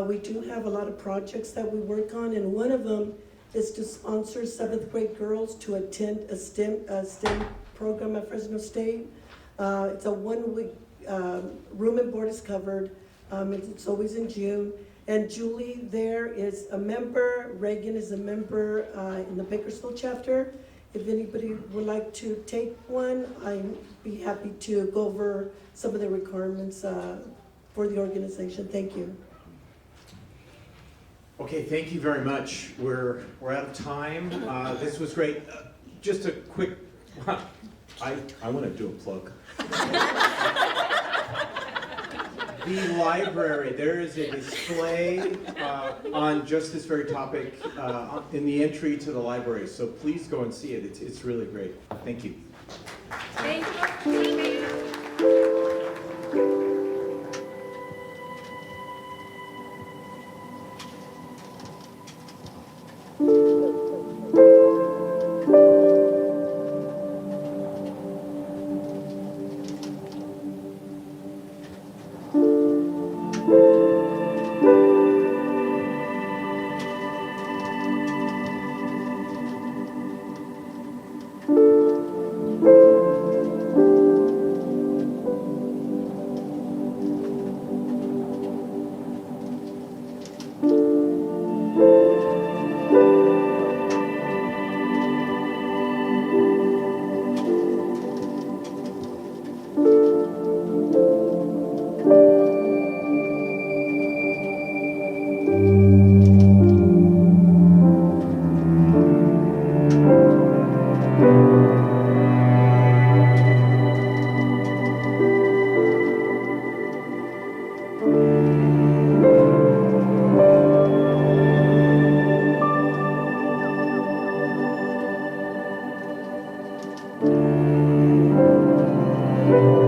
We do have a lot of projects that we work on, and one of them is to sponsor 7th grade girls to attend a STEM program at Fresno State. It's a 1-week, room and board is covered. It's always in June. And Julie there is a member, Reagan is a member in the Bakersfield chapter. If anybody would like to take one, I'd be happy to go over some of the requirements for the organization. Thank you. Okay, thank you very much. We're out of time. This was great. Just a quick, I want to do a plug. The library, there is a display on just this very topic in the entry to the library, so please go and see it. It's really great. Thank you. Thank you. Thank you.